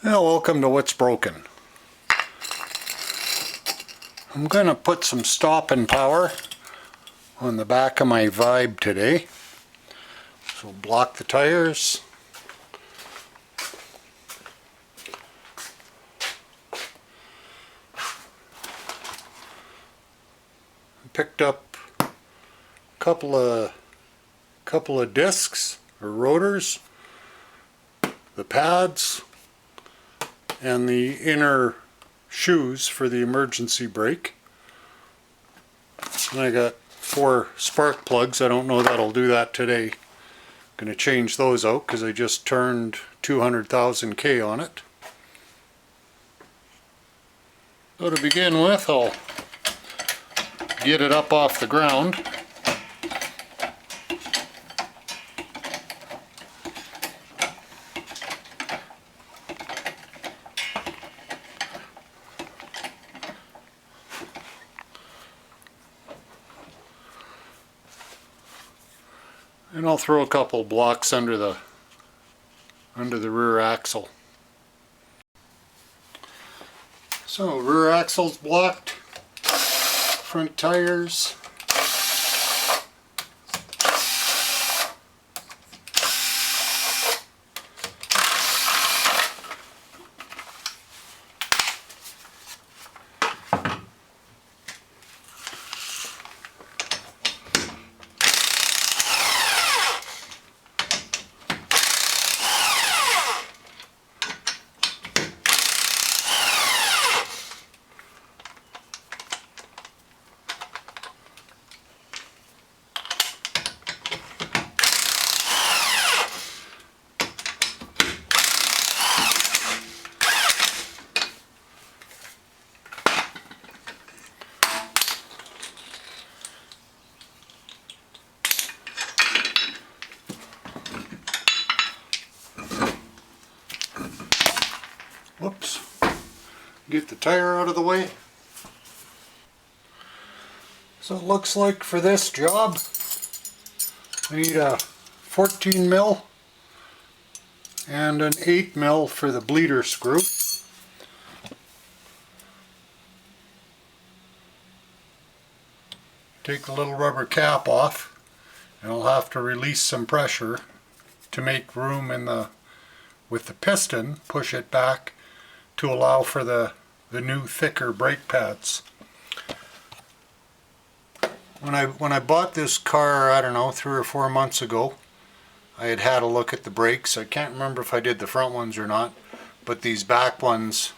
Well, welcome to What's Broken. I'm going to put some stopping power on the back of my Vibe today. So block the tires. Picked up a couple of discs or rotors, the pads, and the inner shoes for the emergency brake. And I got 4 spark plugs. I don't know that'll do that today. I'm going to change those out because I just turned 200,000 K on it. So to begin with, I'll get it up off the ground. And I'll throw a couple blocks under the rear axle. So rear axle's blocked, front tires. Whoops. Get the tire out of the way. So it looks like for this job I need a 14 mil and an 8 mil for the bleeder screw. Take the little rubber cap off and I'll have to release some pressure to make room in with the piston, push it back to allow for the new thicker brake pads. When I bought this car, I don't know, 3 or 4 months ago, I had a look at the brakes. I can't remember if I did the front ones or not, but these back ones,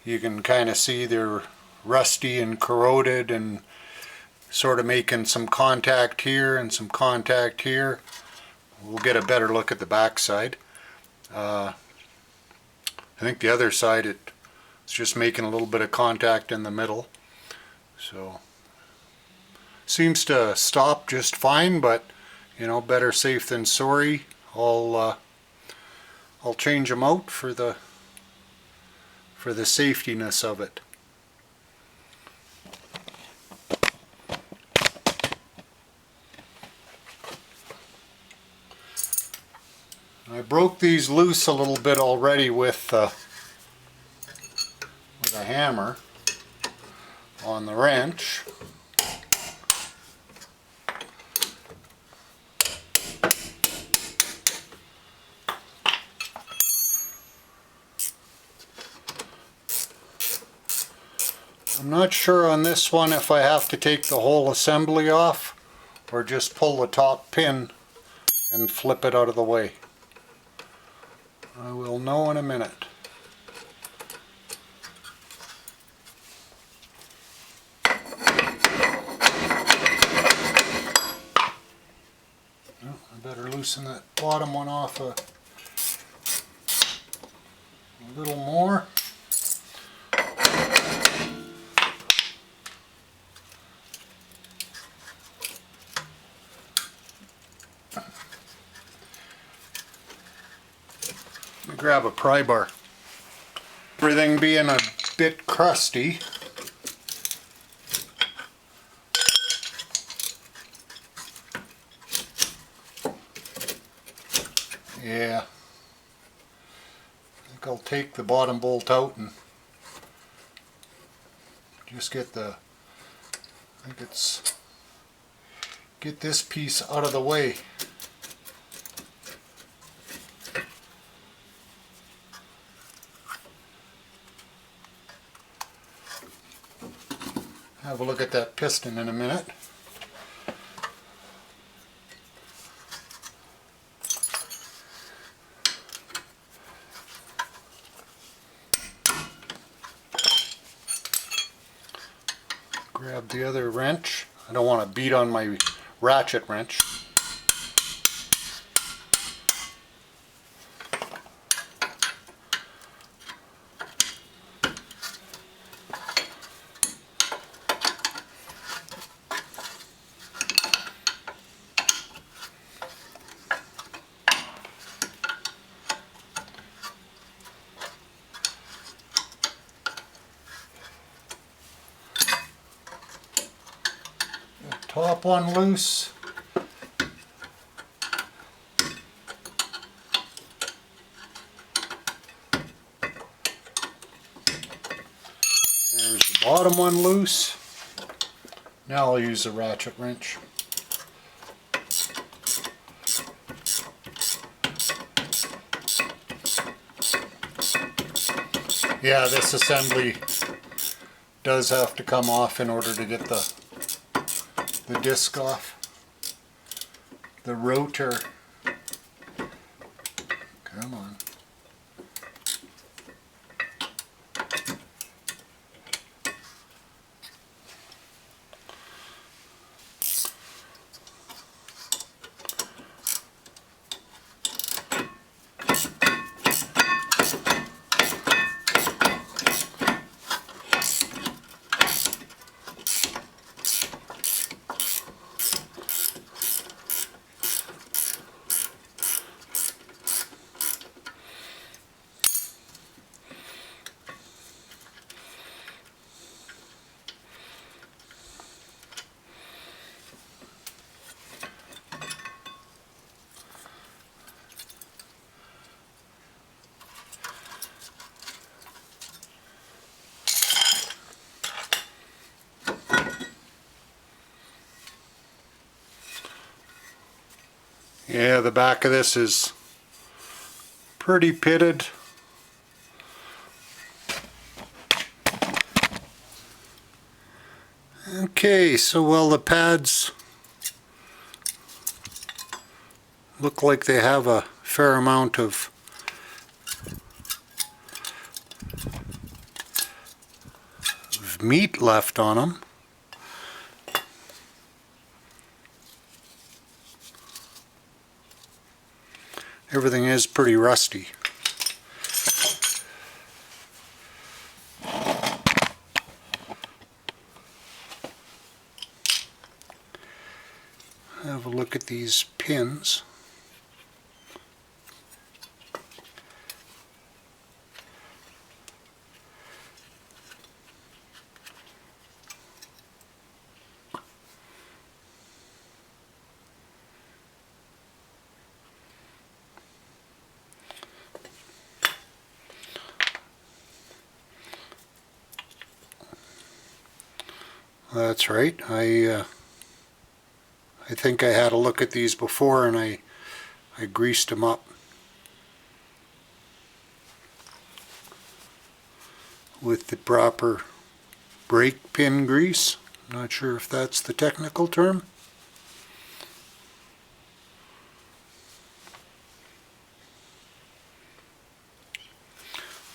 you can kind of see they're rusty and corroded and sort of making some contact here and some contact here. We'll get a better look at the back side. I think the other side it's just making a little bit of contact in the middle. So seems to stop just fine, but you know, better safe than sorry. I'll change them out for the safetiness of it. I broke these loose a little bit already with a hammer on the wrench. I'm not sure on this one if I have to take the whole assembly off or just pull the top pin and flip it out of the way. I will know in a minute. Well, I better loosen that bottom one off a little more. Let me grab a pry bar. Everything being a bit crusty, yeah, think I'll take the bottom bolt out and just get get this piece out of the way. Have a look at that piston in a minute. Grab the other wrench. I don't want to beat on my ratchet wrench. Top one loose. There's the bottom one loose. Now I'll use a ratchet wrench. Yeah, this assembly does have to come off in order to get the disc off. The rotor. Come on. Yeah, the back of this is pretty pitted. Okay, so well, the pads look like they have a fair amount of meat left on them. Everything is pretty rusty. Have a look at these pins. That's right. I think I had a look at these before and I greased them up with the proper brake pin grease. Not sure if that's the technical term.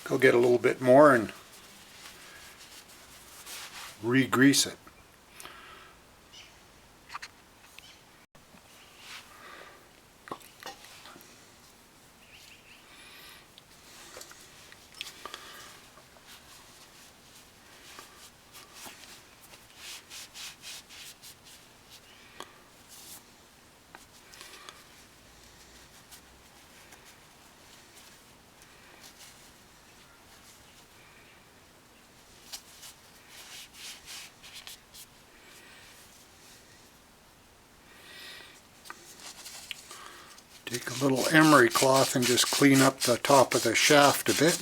Go get a little bit more and re-grease it. Take a little emery cloth and just clean up the top of the shaft a bit.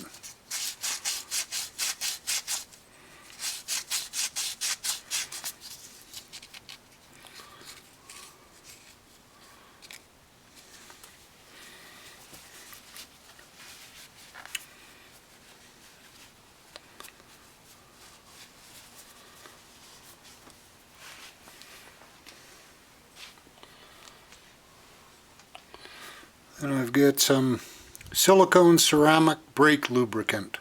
And I've got some silicone ceramic brake lubricant.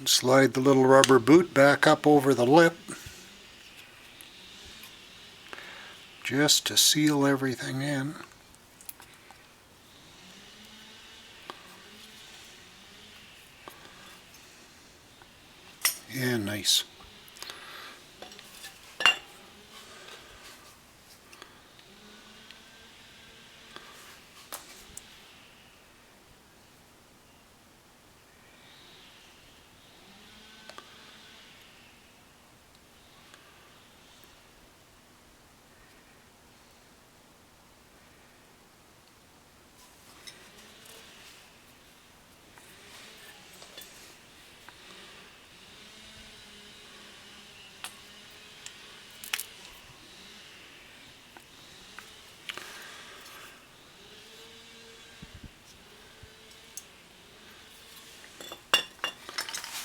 Slide the little rubber boot back up over the lip just to seal everything in. Yeah, nice.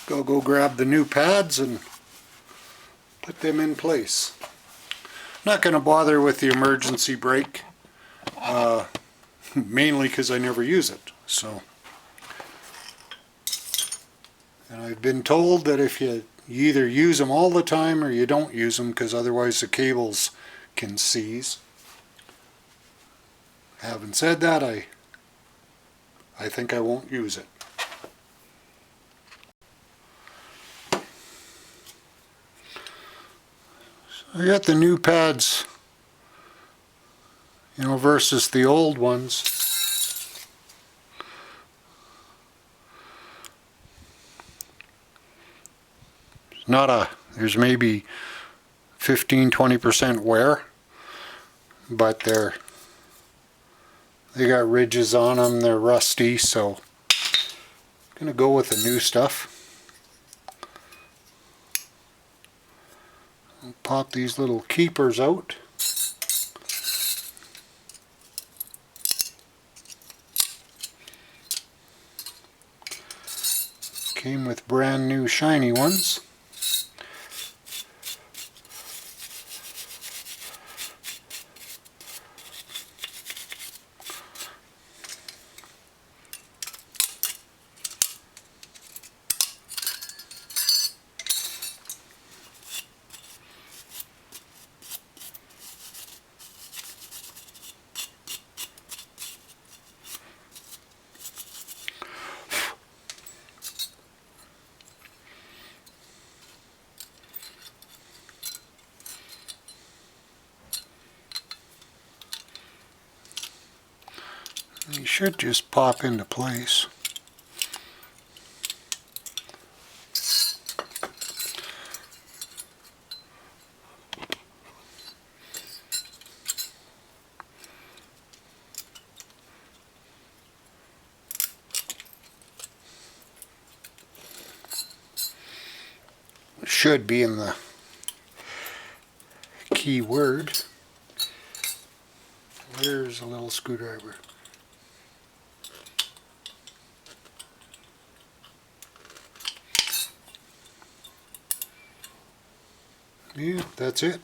Go grab the new pads and put them in place. I'm not going to bother with the emergency brake, mainly because I never use it. And I've been told that if you either use them all the time or you don't use them, because otherwise the cables can seize. Having said that, I think I won't use it. I got the new pads, versus the old ones. There's maybe 15-20% wear, but they got ridges on them, they're rusty, so I'm gonna go with the new stuff. Pop these little keepers out. Came with brand new shiny ones. You should just pop into place. Should be in the keyword. There's a little screwdriver. Yeah, that's it.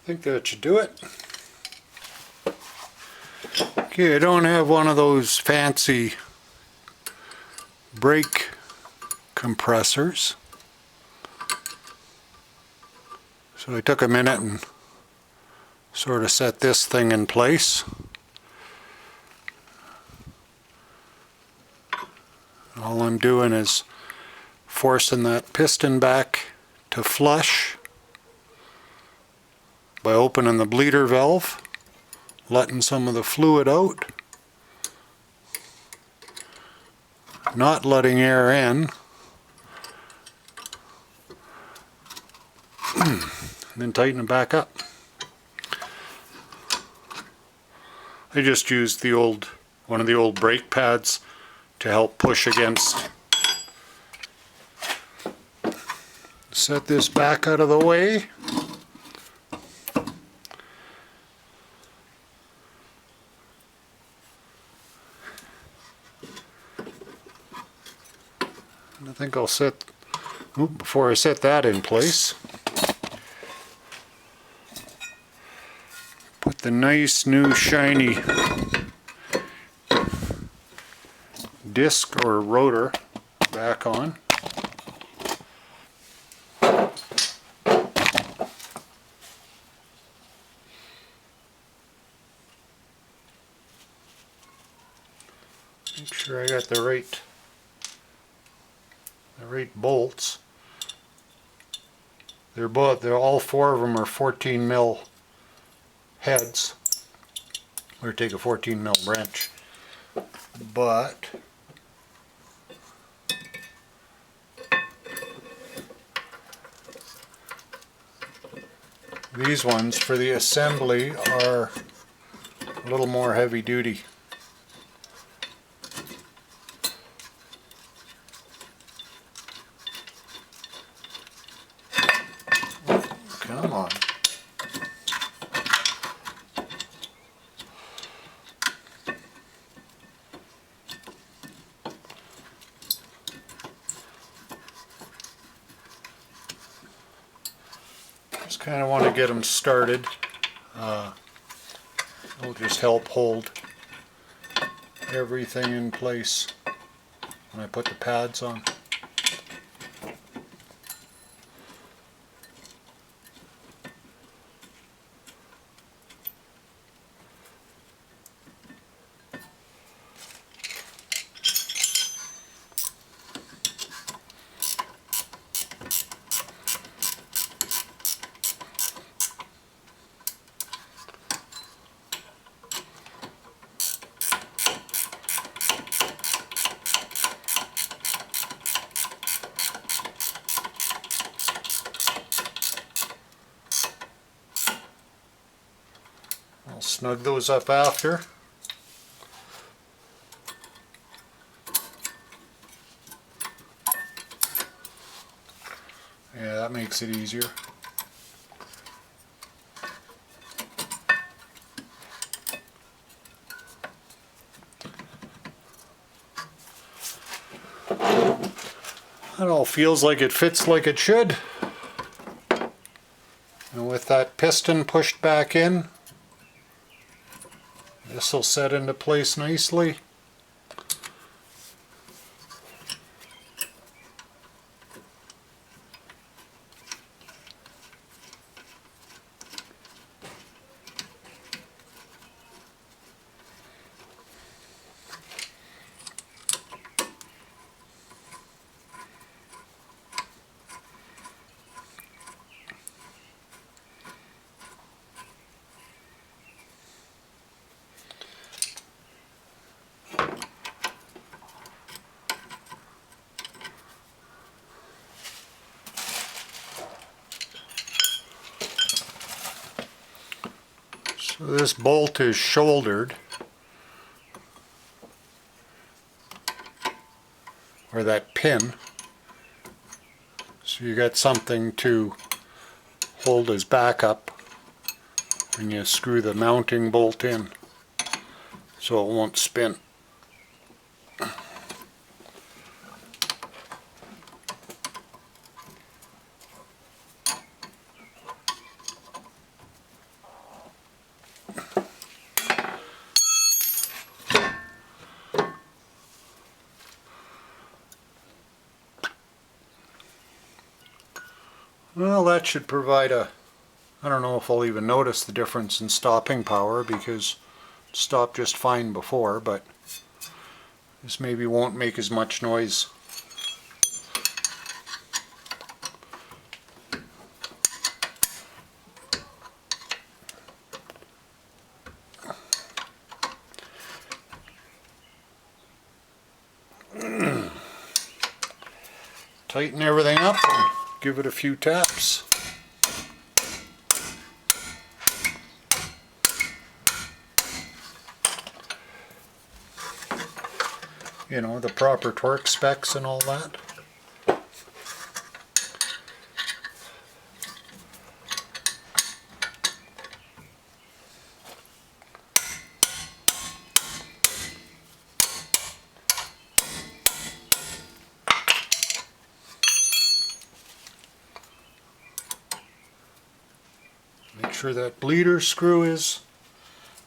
I think that should do it. Okay, I don't have one of those fancy brake compressors. So I took a minute and sort of set this thing in place. All I'm doing is forcing that piston back to flush by opening the bleeder valve, letting some of the fluid out, not letting air in, and then tighten it back up. I just used one of the old brake pads to help push against. Set this back out of the way. And I think I'll before I set that in place, put the nice new shiny disc or rotor back on. Make sure I got the right bolts. They're all four of them are 14 mil heads. Or take a 14 mil wrench, but these ones for the assembly are a little more heavy duty. Come on. Just kind of want to get them started. It'll just help hold everything in place when I put the pads on. I'll snug those up after. Yeah, that makes it easier. That all feels like it fits like it should. And with that piston pushed back in, this will set into place nicely. So this bolt is shouldered, or that pin, so you got something to hold as backup when you screw the mounting bolt in, so it won't spin. Well, that should provide a, I don't know if I'll even notice the difference in stopping power because it stopped just fine before, but this maybe won't make as much noise. Tighten everything up and give it a few taps. You know, the proper torque specs and all that. Make sure that bleeder screw is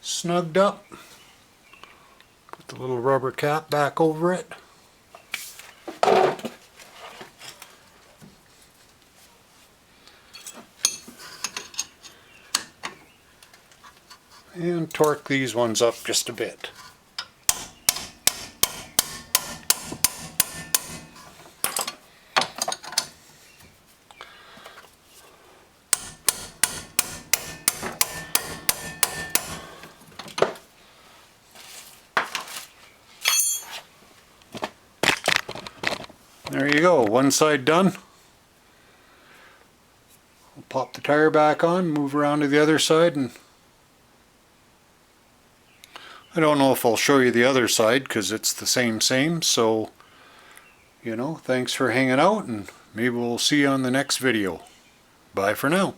snugged up. Put the little rubber cap back over it. And torque these ones up just a bit. There you go, one side done. I'll pop the tire back on, move around to the other side, and I don't know if I'll show you the other side because it's the same, so you know, thanks for hanging out and maybe we'll see you on the next video. Bye for now.